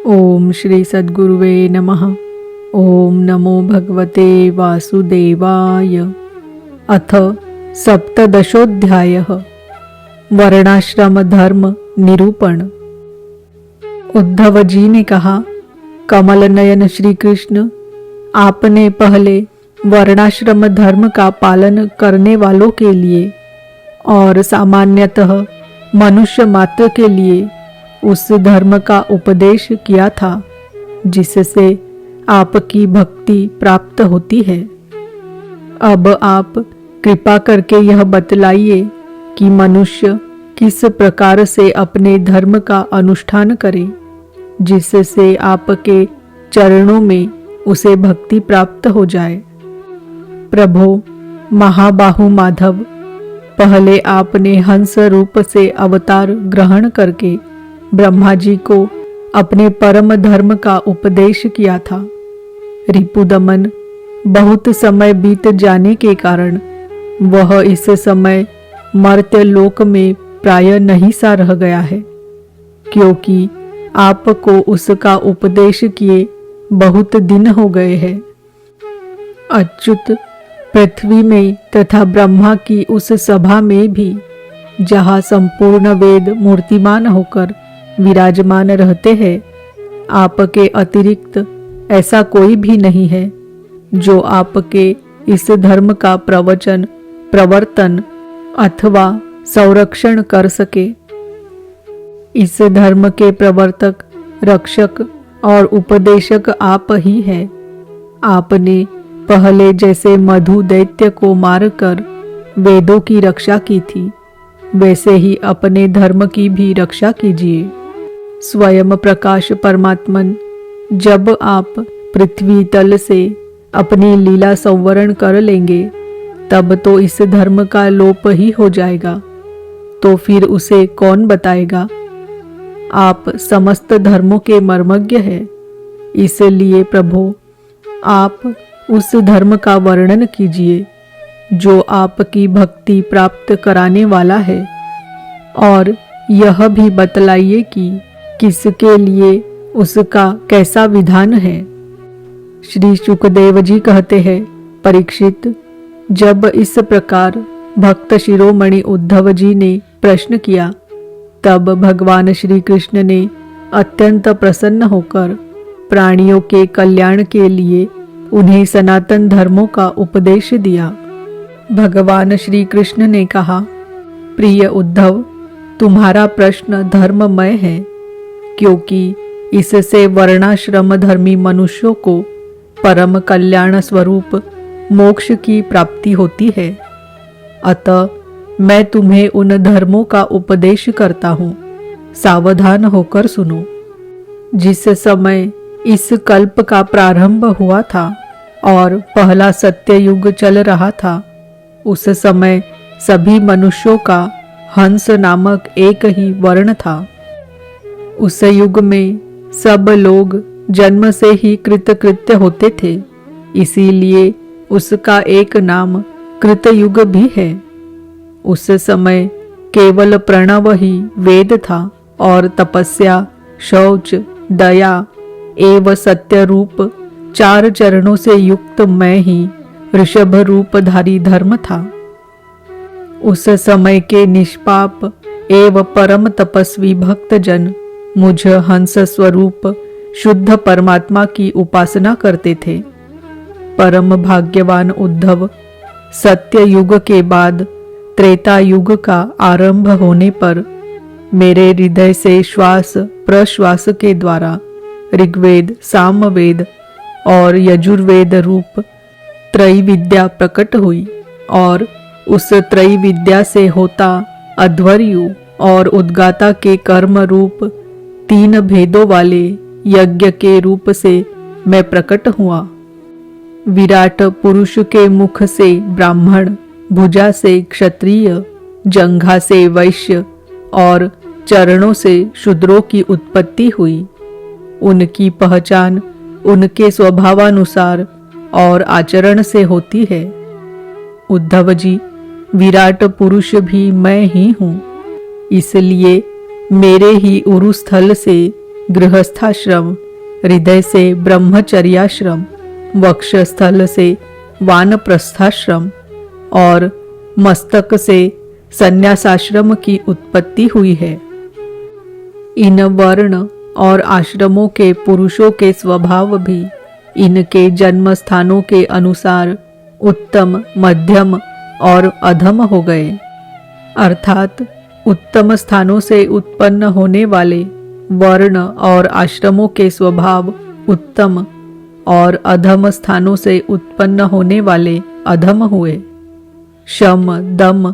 ओम श्री सद्गुरुवे नमः। ओम नमो भगवते वासुदेवाय। अथ सप्तदशोऽध्यायः वर्णाश्रम धर्म निरूपण। उद्धव जी ने कहा, कमल नयन श्री कृष्ण, आपने पहले वर्णाश्रम धर्म का पालन करने वालों के लिए और सामान्यतः मनुष्य मात्र के लिए उस धर्म का उपदेश किया था जिससे आपकी भक्ति प्राप्त होती है। अब आप कृपा करके यह बतलाइए कि मनुष्य किस प्रकार से अपने धर्म का अनुष्ठान करे जिससे आपके चरणों में उसे भक्ति प्राप्त हो जाए। प्रभो महाबाहु माधव, पहले आपने हंस रूप से अवतार ग्रहण करके ब्रह्मा जी को अपने परम धर्म का उपदेश किया था। रिपुदमन बहुत समय बीत जाने के कारण वह इस समय मर्त्य लोक में प्राय नहीं सा रह गया है, क्योंकि आपको उसका उपदेश किए बहुत दिन हो गए हैं। अच्युत पृथ्वी में तथा ब्रह्मा की उस सभा में भी, जहाँ संपूर्ण वेद मूर्तिमान होकर विराजमान रहते हैं, आपके अतिरिक्त ऐसा कोई भी नहीं है जो आपके इस धर्म का प्रवचन, प्रवर्तन अथवा संरक्षण कर सके। इस धर्म के प्रवर्तक, रक्षक और उपदेशक आप ही हैं। आपने पहले जैसे मधु दैत्य को मारकर वेदों की रक्षा की थी, वैसे ही अपने धर्म की भी रक्षा कीजिए। स्वयं प्रकाश परमात्मन, जब आप पृथ्वी तल से अपनी लीला संवरण कर लेंगे, तब तो इस धर्म का लोप ही हो जाएगा। तो फिर उसे कौन बताएगा? आप समस्त धर्मों के मर्मज्ञ हैं, इसलिए प्रभो आप उस धर्म का वर्णन कीजिए जो आपकी भक्ति प्राप्त कराने वाला है, और यह भी बतलाइए कि किसके लिए उसका कैसा विधान है। श्री शुकदेव जी कहते हैं, परीक्षित, जब इस प्रकार भक्त शिरोमणि उद्धव जी ने प्रश्न किया, तब भगवान श्री कृष्ण ने अत्यंत प्रसन्न होकर प्राणियों के कल्याण के लिए उन्हें सनातन धर्मों का उपदेश दिया। भगवान श्री कृष्ण ने कहा, प्रिय उद्धव, तुम्हारा प्रश्न धर्ममय है, क्योंकि इससे वर्णाश्रम धर्मी मनुष्यों को परम कल्याण स्वरूप मोक्ष की प्राप्ति होती है। अतः मैं तुम्हें उन धर्मों का उपदेश करता हूँ, सावधान होकर सुनो। जिस समय इस कल्प का प्रारंभ हुआ था और पहला सत्य युग चल रहा था, उस समय सभी मनुष्यों का हंस नामक एक ही वर्ण था। उस युग में सब लोग जन्म से ही कृतकृत्य होते थे, इसीलिए उसका एक नाम कृतयुग भी है। उस समय केवल प्रणव ही वेद था और तपस्या, शौच, दया एवं सत्य रूप 4 चरणों से युक्त मैं ही ऋषभ रूपधारी धर्म था। उस समय के निष्पाप एवं परम तपस्वी भक्तजन मुझ हंस स्वरूप शुद्ध परमात्मा की उपासना करते थे। परम भाग्यवान उद्धव, सत्य युग के बाद त्रेता युग का आरंभ होने पर मेरे हृदय से श्वास प्रश्वास के द्वारा ऋग्वेद, सामवेद और यजुर्वेद रूप त्रैविद्या प्रकट हुई, और उस त्रैविद्या से होता अध्वर्यु और उद्गाता के कर्म रूप 3 भेदों वाले यज्ञ के रूप से मैं प्रकट हुआ। विराट पुरुष के मुख से ब्राह्मण, भुजा से क्षत्रिय, जंघा से वैश्य और चरणों से शूद्रों की उत्पत्ति हुई। उनकी पहचान उनके स्वभावानुसार और आचरण से होती है। उद्धव जी, विराट पुरुष भी मैं ही हूँ, इसलिए मेरे ही उरुस्थल से गृहस्थाश्रम, हृदय से ब्रह्मचर्याश्रम, वक्षस्थल से वानप्रस्थाश्रम और मस्तक से संन्यासाश्रम की उत्पत्ति हुई है। इन वर्ण और आश्रमों के पुरुषों के स्वभाव भी इनके जन्म स्थानों के अनुसार उत्तम, मध्यम और अधम हो गए। अर्थात उत्तम स्थानों से उत्पन्न होने वाले वर्ण और आश्रमों के स्वभाव उत्तम और अधम स्थानों से उत्पन्न होने वाले अधम हुए। शम, दम,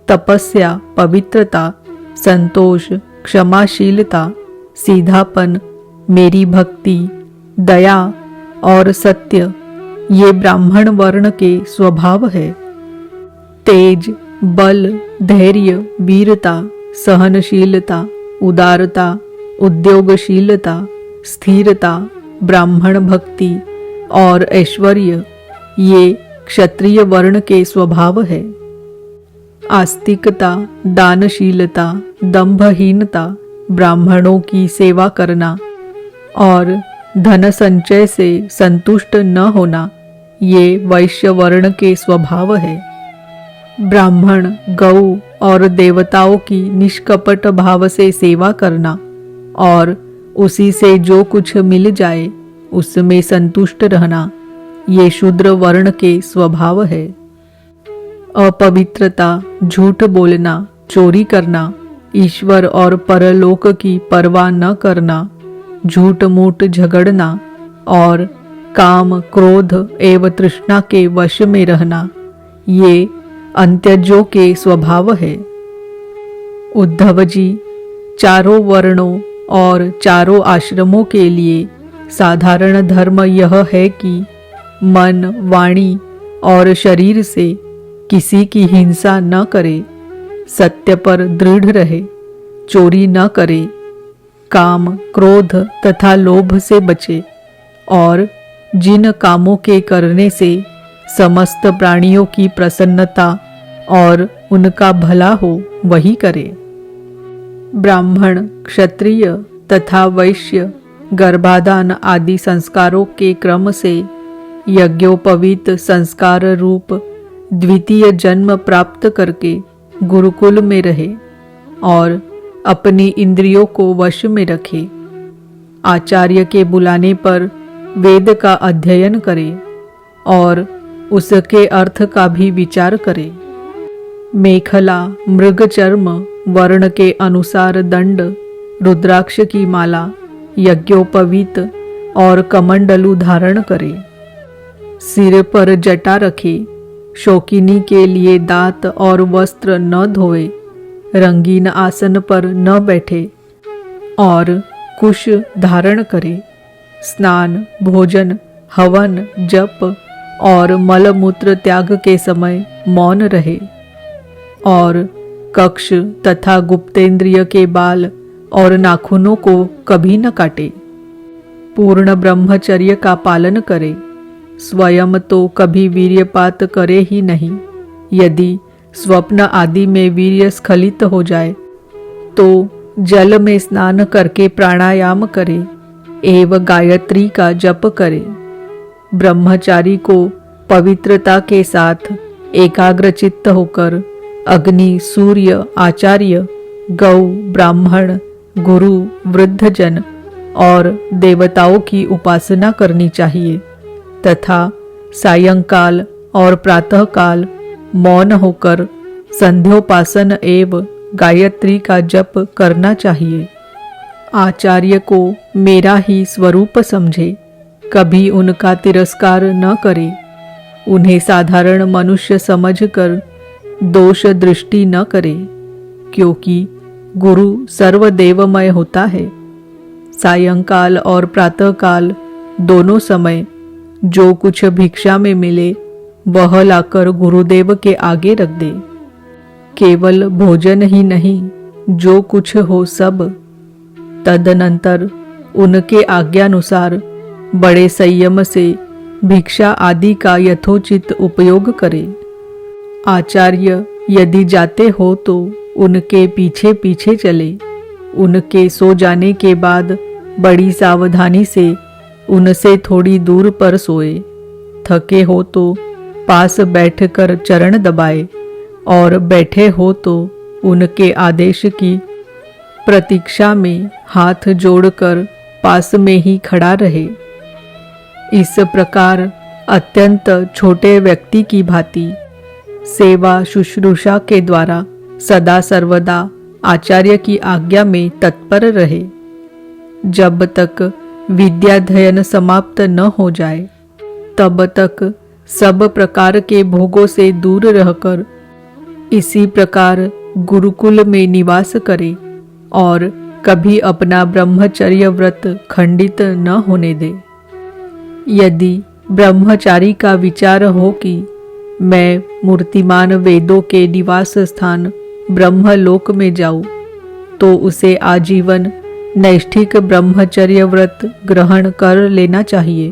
तपस्या, पवित्रता, संतोष, क्षमाशीलता, सीधापन, मेरी भक्ति, दया और सत्य ये ब्राह्मण वर्ण के स्वभाव है। तेज, बल, धैर्य, वीरता, सहनशीलता, उदारता, उद्योगशीलता, स्थिरता, ब्राह्मण भक्ति और ऐश्वर्य ये क्षत्रिय वर्ण के स्वभाव है। आस्तिकता, दानशीलता, दंभहीनता, ब्राह्मणों की सेवा करना और धन संचय से संतुष्ट न होना ये वैश्य वर्ण के स्वभाव है। ब्राह्मण गौ और देवताओं की निष्कपट भाव से सेवा करना और उसी से जो कुछ मिल जाए उसमें संतुष्ट रहना ये शूद्र वर्ण के स्वभाव है। अपवित्रता, झूठ बोलना, चोरी करना, ईश्वर और परलोक की परवाह न करना, झूठ मूठ झगड़ना और काम, क्रोध एवं तृष्णा के वश में रहना ये अंत्यजों के स्वभाव है। उद्धव जी, चारों वर्णों और चारों आश्रमों के लिए साधारण धर्म यह है कि मन, वाणी और शरीर से किसी की हिंसा न करे, सत्य पर दृढ़ रहे, चोरी न करे, काम, क्रोध तथा लोभ से बचे और जिन कामों के करने से समस्त प्राणियों की प्रसन्नता और उनका भला हो वही करे। ब्राह्मण, क्षत्रिय तथा वैश्य गर्भाधान आदि संस्कारों के क्रम से यज्ञोपवीत संस्कार रूप द्वितीय जन्म प्राप्त करके गुरुकुल में रहे और अपनी इंद्रियों को वश में रखे। आचार्य के बुलाने पर वेद का अध्ययन करे और उसके अर्थ का भी विचार करे। मेखला, मृगचर्म, वर्ण के अनुसार दंड, रुद्राक्ष की माला, यज्ञोपवीत और कमंडलू धारण करे। सिर पर जटा रखे, शौकीनी के लिए दांत और वस्त्र न धोए, रंगीन आसन पर न बैठे और कुश धारण करे। स्नान, भोजन, हवन, जप और मलमूत्र त्याग के समय मौन रहे और कक्ष तथा गुप्तेंद्रिय के बाल और नाखूनों को कभी न काटे। पूर्ण ब्रह्मचर्य का पालन करे। स्वयं तो कभी वीर्यपात करे ही नहीं। यदि स्वप्न आदि में वीर्य स्खलित हो जाए तो जल में स्नान करके प्राणायाम करे एवं गायत्री का जप करे। ब्रह्मचारी को पवित्रता के साथ एकाग्रचित्त होकर अग्नि, सूर्य, आचार्य, गौ, ब्राह्मण, गुरु, वृद्धजन और देवताओं की उपासना करनी चाहिए तथा सायंकाल और प्रातःकाल मौन होकर संध्योपासन एवं गायत्री का जप करना चाहिए। आचार्य को मेरा ही स्वरूप समझे, कभी उनका तिरस्कार न करे। उन्हें साधारण मनुष्य समझकर दोष दृष्टि न करे, क्योंकि गुरु सर्वदेवमय होता है। सायंकाल और प्रातःकाल दोनों समय जो कुछ भिक्षा में मिले वह लाकर गुरुदेव के आगे रख दे। केवल भोजन ही नहीं, जो कुछ हो सब। तदनंतर उनके आज्ञानुसार बड़े संयम से भिक्षा आदि का यथोचित उपयोग करे। आचार्य यदि जाते हो तो उनके पीछे पीछे चले। उनके सो जाने के बाद बड़ी सावधानी से उनसे थोड़ी दूर पर सोए। थके हो तो पास बैठकर चरण दबाए और बैठे हो तो उनके आदेश की प्रतीक्षा में हाथ जोड़कर पास में ही खड़ा रहे। इस प्रकार अत्यंत छोटे व्यक्ति की भांति सेवा शुश्रूषा के द्वारा सदा सर्वदा आचार्य की आज्ञा में तत्पर रहे। जब तक विद्याध्ययन समाप्त न हो जाए तब तक सब प्रकार के भोगों से दूर रहकर इसी प्रकार गुरुकुल में निवास करे और कभी अपना ब्रह्मचर्य व्रत खंडित न होने दे। यदि ब्रह्मचारी का विचार हो कि मैं मूर्तिमान वेदों के निवास स्थान ब्रह्मलोक में जाऊं, तो उसे आजीवन नैष्ठिक ब्रह्मचर्य व्रत ग्रहण कर लेना चाहिए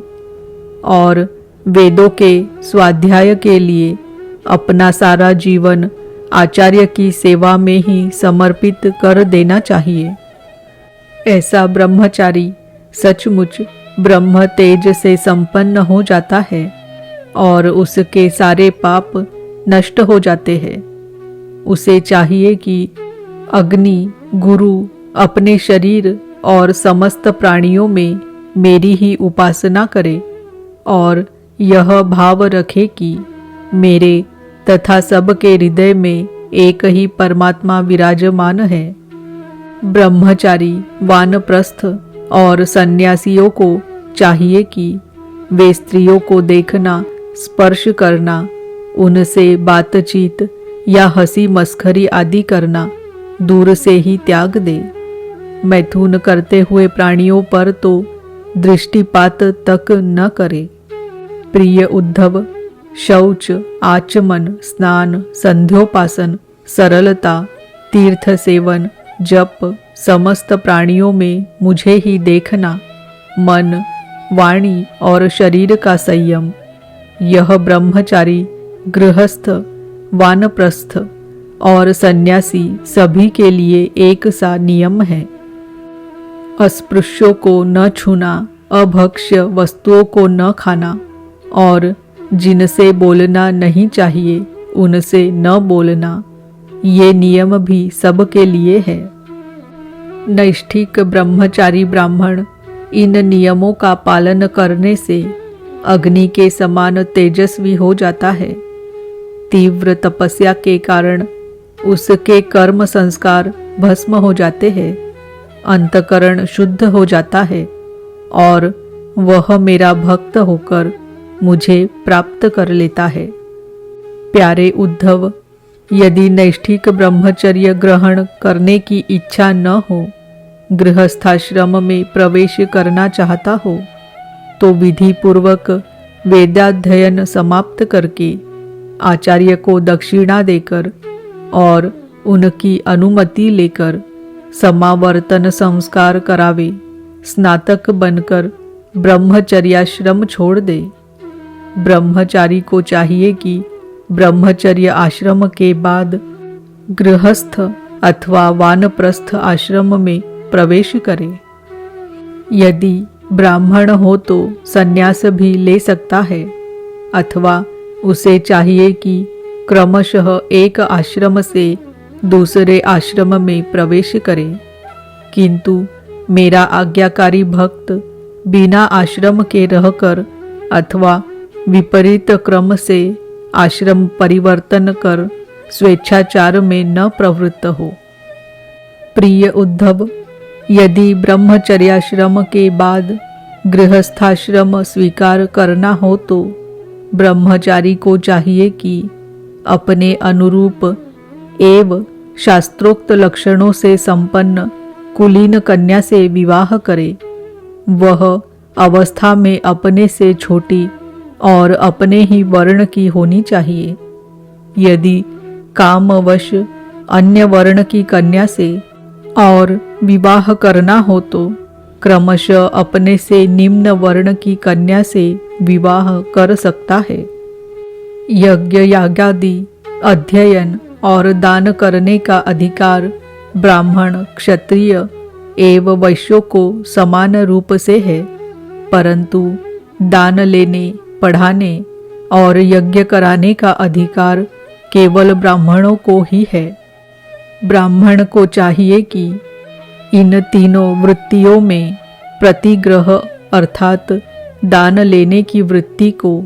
और वेदों के स्वाध्याय के लिए अपना सारा जीवन आचार्य की सेवा में ही समर्पित कर देना चाहिए। ऐसा ब्रह्मचारी सचमुच ब्रह्म तेज से संपन्न हो जाता है और उसके सारे पाप नष्ट हो जाते हैं। उसे चाहिए कि अग्नि गुरु अपने शरीर और समस्त प्राणियों में मेरी ही उपासना करे और यह भाव रखे कि मेरे तथा सबके हृदय में एक ही परमात्मा विराजमान है। ब्रह्मचारी वानप्रस्थ और सन्यासियों को चाहिए कि वे स्त्रियों को देखना स्पर्श करना उनसे बातचीत या हंसी मस्खरी आदि करना दूर से ही त्याग दे। मैथुन करते हुए प्राणियों पर तो दृष्टिपात तक न करे। प्रिय उद्धव, शौच, आचमन, स्नान, संध्योपासन, सरलता, तीर्थ सेवन, जप, समस्त प्राणियों में मुझे ही देखना, मन, वाणी और शरीर का संयम, यह ब्रह्मचारी, गृहस्थ, वानप्रस्थ और सन्यासी सभी के लिए एक सा नियम है। अस्पृश्यों को न छूना, अभक्ष्य वस्तुओं को न खाना और जिनसे बोलना नहीं चाहिए उनसे न बोलना, ये नियम भी सबके लिए है। नैष्ठिक ब्रह्मचारी ब्राह्मण इन नियमों का पालन करने से अग्नि के समान तेजस्वी हो जाता है। तीव्र तपस्या के कारण उसके कर्म संस्कार भस्म हो जाते हैं, अंतकरण शुद्ध हो जाता है और वह मेरा भक्त होकर मुझे प्राप्त कर लेता है। प्यारे उद्धव, यदि नैष्ठिक ब्रह्मचर्य ग्रहण करने की इच्छा न हो, गृहस्थाश्रम में प्रवेश करना चाहता हो, तो विधि पूर्वक वेदाध्ययन समाप्त करके आचार्य को दक्षिणा देकर और उनकी अनुमति लेकर समावर्तन संस्कार करावे, स्नातक बनकर ब्रह्मचर्याश्रम छोड़ दे। ब्रह्मचारी को चाहिए कि ब्रह्मचर्य आश्रम के बाद गृहस्थ अथवा वानप्रस्थ आश्रम में प्रवेश करे। यदि ब्राह्मण हो तो संन्यास भी ले सकता है अथवा उसे चाहिए कि क्रमशः एक आश्रम से दूसरे आश्रम में प्रवेश करे। किंतु मेरा आज्ञाकारी भक्त बिना आश्रम के रहकर अथवा विपरीत क्रम से आश्रम परिवर्तन कर स्वेच्छाचार में न प्रवृत्त हो। प्रिय उद्धव, यदि ब्रह्मचर्याश्रम के बाद गृहस्थाश्रम स्वीकार करना हो तो ब्रह्मचारी को चाहिए कि अपने अनुरूप एवं शास्त्रोक्त लक्षणों से संपन्न कुलीन कन्या से विवाह करे। वह अवस्था में अपने से छोटी और अपने ही वर्ण की होनी चाहिए। यदि कामवश अन्य वर्ण की कन्या से और विवाह करना हो तो क्रमशः अपने से निम्न वर्ण की कन्या से विवाह कर सकता है। यज्ञ यागादि अध्ययन और दान करने का अधिकार ब्राह्मण, क्षत्रिय एवं वैश्यों को समान रूप से है, परंतु दान लेने, पढ़ाने और यज्ञ कराने का अधिकार केवल ब्राह्मणों को ही है। ब्राह्मण को चाहिए कि इन तीनों वृत्तियों में प्रतिग्रह अर्थात दान लेने की वृत्ति को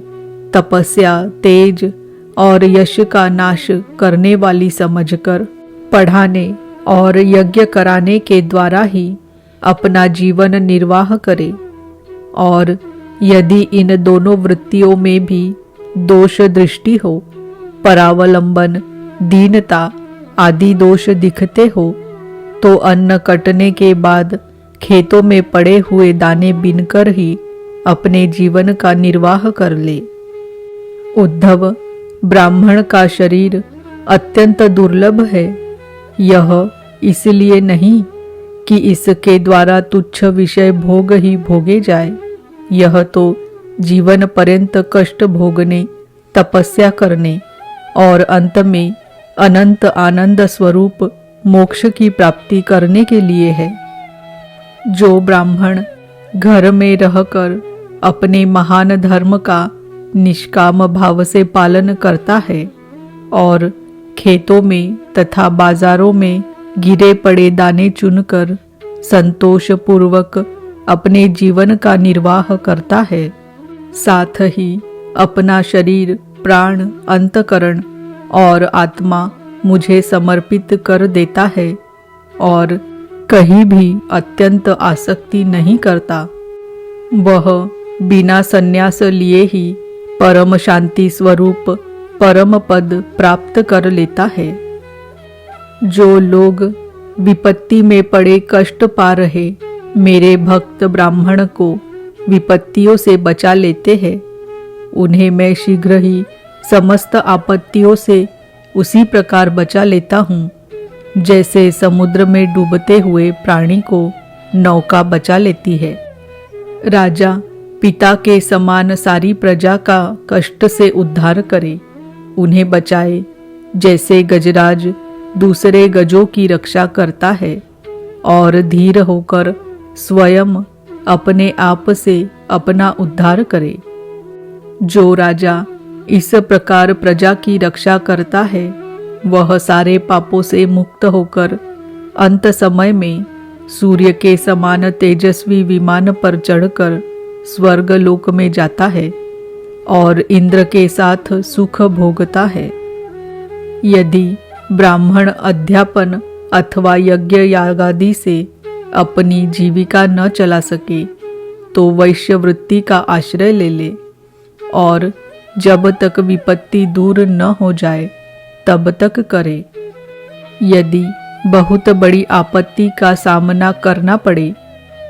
तपस्या, तेज और यश का नाश करने वाली समझकर पढ़ाने और यज्ञ कराने के द्वारा ही अपना जीवन निर्वाह करे। और यदि इन दोनों वृत्तियों में भी दोष दृष्टि हो, परावलंबन, दीनता आदि दोष दिखते हो, तो अन्न कटने के बाद खेतों में पड़े हुए दाने बीनकर ही अपने जीवन का निर्वाह कर ले। उद्धव, ब्राह्मण का शरीर अत्यंत दुर्लभ है। यह इसलिए नहीं कि इसके द्वारा तुच्छ विषय भोग ही भोगे जाए, यह तो जीवन पर्यंत कष्ट भोगने, तपस्या करने और अंत में अनंत आनंद स्वरूप मोक्ष की प्राप्ति करने के लिए है। जो ब्राह्मण घर में रहकर अपने महान धर्म का निष्काम भाव से पालन करता है और खेतों में तथा बाजारों में गिरे पड़े दाने चुनकर संतोष पूर्वक अपने जीवन का निर्वाह करता है, साथ ही अपना शरीर, प्राण, अंतकरण और आत्मा मुझे समर्पित कर देता है और कहीं भी अत्यंत आसक्ति नहीं करता, वह बिना संन्यास लिए ही परम शांति स्वरूप परम पद प्राप्त कर लेता है। जो लोग विपत्ति में पड़े कष्ट पा रहे मेरे भक्त ब्राह्मण को विपत्तियों से बचा लेते हैं, उन्हें मैं शीघ्र ही समस्त आपत्तियों से उसी प्रकार बचा लेता हूँ जैसे समुद्र में डूबते हुए प्राणी को नौका बचा लेती है। राजा पिता के समान सारी प्रजा का कष्ट से उद्धार करे, उन्हें बचाए, जैसे गजराज दूसरे गजों की रक्षा करता है और धीर होकर स्वयं अपने आप से अपना उद्धार करे। जो राजा इस प्रकार प्रजा की रक्षा करता है, वह सारे पापों से मुक्त होकर अंत समय में सूर्य के समान तेजस्वी विमान पर चढ़कर स्वर्ग लोक में जाता है और इंद्र के साथ सुख भोगता है। यदि ब्राह्मण अध्यापन अथवा यज्ञ यागादि से अपनी जीविका न चला सके तो वैश्य वृत्ति का आश्रय ले ले और जब तक विपत्ति दूर न हो जाए तब तक करे। यदि बहुत बड़ी आपत्ति का सामना करना पड़े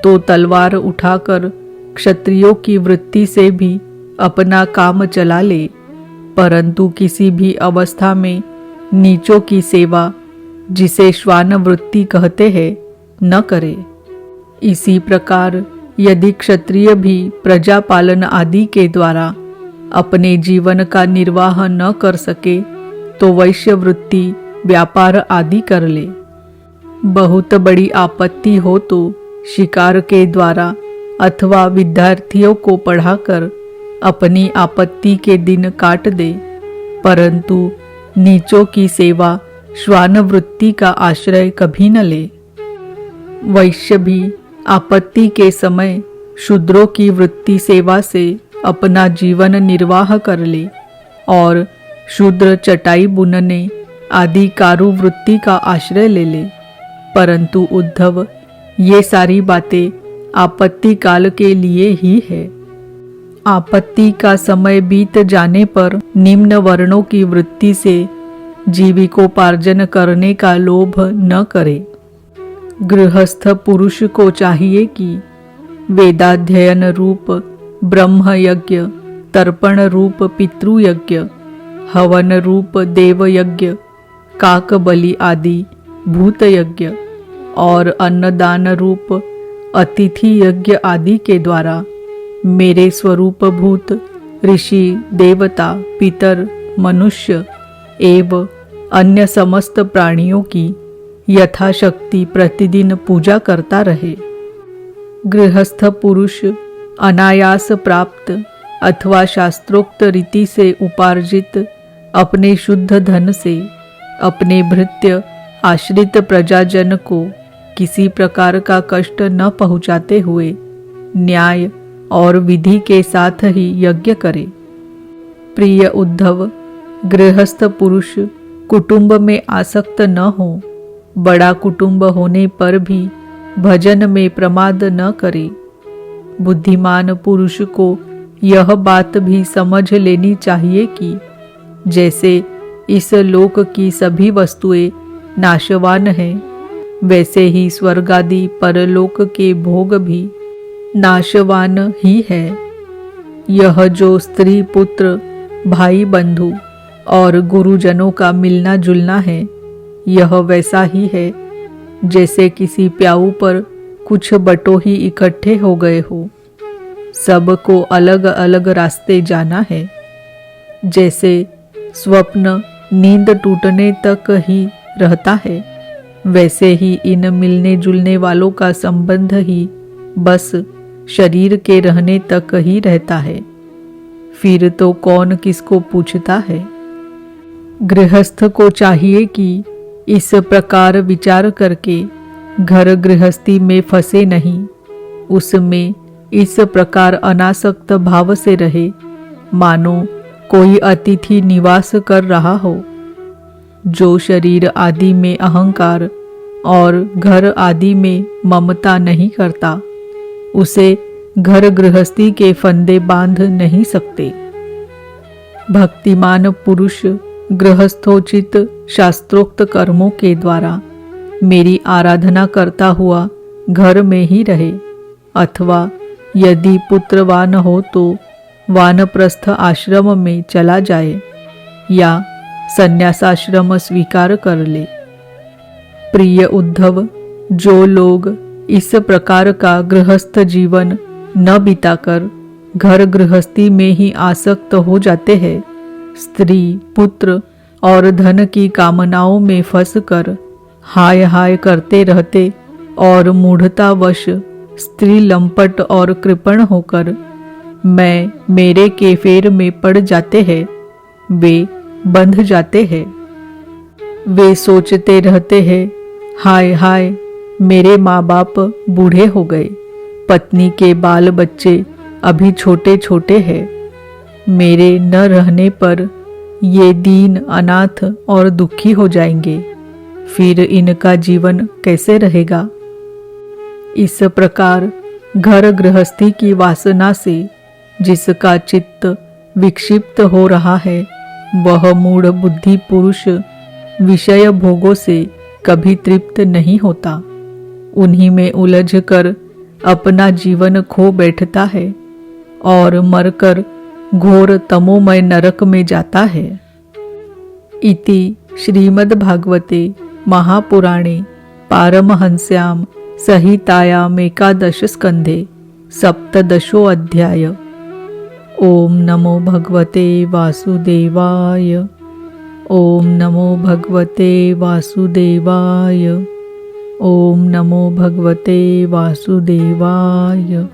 तो तलवार उठाकर क्षत्रियों की वृत्ति से भी अपना काम चला ले, परंतु किसी भी अवस्था में नीचों की सेवा, जिसे श्वान वृत्ति कहते हैं, न करे। इसी प्रकार यदि क्षत्रिय भी प्रजा पालन आदि के द्वारा अपने जीवन का निर्वाह न कर सके तो वैश्य वृत्ति व्यापार आदि कर ले। बहुत बड़ी आपत्ति हो तो शिकार के द्वारा अथवा विद्यार्थियों को पढ़ाकर अपनी आपत्ति के दिन काट दे, परंतु नीचों की सेवा श्वान वृत्ति का आश्रय कभी न ले। वैश्य भी आपत्ति के समय शूद्रों की वृत्ति सेवा से अपना जीवन निर्वाह कर ले और शूद्र चटाई बुनने आदि कारू वृत्ति का आश्रय ले ले, परंतु उद्धव ये सारी बातें आपत्ति काल के लिए ही है। आपत्ति का समय बीत जाने पर निम्न वर्णों की वृत्ति से जीविकोपार्जन करने का लोभ न करे। गृहस्थ पुरुष को चाहिए कि वेदाध्ययन रूप ब्रह्म यज्ञ, तर्पण रूप पितृयज्ञ, हवन रूप देवयज्ञ, काक बलि आदि भूत यज्ञ और अन्नदान रूप अतिथि यज्ञ आदि के द्वारा मेरे स्वरूप भूत ऋषि, देवता, पितर, मनुष्य एवं अन्य समस्त प्राणियों की यथाशक्ति प्रतिदिन पूजा करता रहे। गृहस्थ पुरुष अनायास प्राप्त अथवा शास्त्रोक्त रीति से उपार्जित अपने शुद्ध धन से अपने भृत्य आश्रित प्रजाजन को किसी प्रकार का कष्ट न पहुँचाते हुए न्याय और विधि के साथ ही यज्ञ करे। प्रिय उद्धव, गृहस्थ पुरुष कुटुंब में आसक्त न हो, बड़ा कुटुंब होने पर भी भजन में प्रमाद न करे। बुद्धिमान पुरुष को यह बात भी समझ लेनी चाहिए कि जैसे इस लोक की सभी वस्तुएं नाशवान हैं, वैसे ही स्वर्गादि परलोक के भोग भी नाशवान ही है। यह जो स्त्री पुत्र भाई बंधु और गुरुजनों का मिलना जुलना है, यह वैसा ही है जैसे किसी प्याऊ पर कुछ बटोही इकट्ठे हो गए हो। सबको अलग अलग रास्ते जाना है। जैसे स्वप्न नींद टूटने तक ही रहता है, वैसे ही इन मिलने जुलने वालों का संबंध ही बस शरीर के रहने तक ही रहता है। फिर तो कौन किसको पूछता है। गृहस्थ को चाहिए कि इस प्रकार विचार करके घर गृहस्थी में फंसे नहीं, उसमें इस प्रकार अनासक्त भाव से रहे मानो कोई अतिथि निवास कर रहा हो। जो शरीर आदि में अहंकार और घर आदि में ममता नहीं करता, उसे घर गृहस्थी के फंदे बांध नहीं सकते। भक्तिमान पुरुष गृहस्थोचित शास्त्रोक्त कर्मों के द्वारा मेरी आराधना करता हुआ घर में ही रहे, अथवा यदि पुत्रवान हो तो वानप्रस्थ आश्रम में चला जाए या संन्यासाश्रम स्वीकार कर ले। प्रिय उद्धव, जो लोग इस प्रकार का गृहस्थ जीवन न बिताकर घर गृहस्थी में ही आसक्त हो जाते हैं, स्त्री पुत्र और धन की कामनाओं में फंसकर हाय हाय करते रहते और मूढ़तावश स्त्री लंपट और कृपण होकर मैं मेरे के फेर में पड़ जाते हैं, वे बंध जाते हैं। वे सोचते रहते हैं, हाय हाय मेरे माँ बाप बूढ़े हो गए, पत्नी के बाल बच्चे अभी छोटे छोटे हैं, मेरे न रहने पर ये दीन अनाथ और दुखी हो जाएंगे, फिर इनका जीवन कैसे रहेगा। इस प्रकार घर गृहस्थी की वासना से जिसका चित्त विक्षिप्त हो रहा है, वह मूढ़ बुद्धि पुरुष विषय भोगों से कभी तृप्त नहीं होता। उन्हीं में उलझ कर अपना जीवन खो बैठता है और मरकर घोर तमोमय नरक में जाता है। इति श्रीमद्भागवते महापुराणे पारमहंस्याम संहितायाम एकादश स्कंधे सप्तदशो अध्याय। ओम नमो भगवते वासुदेवाय। ओम नमो भगवते वासुदेवाय। ओम नमो भगवते वासुदेवाय।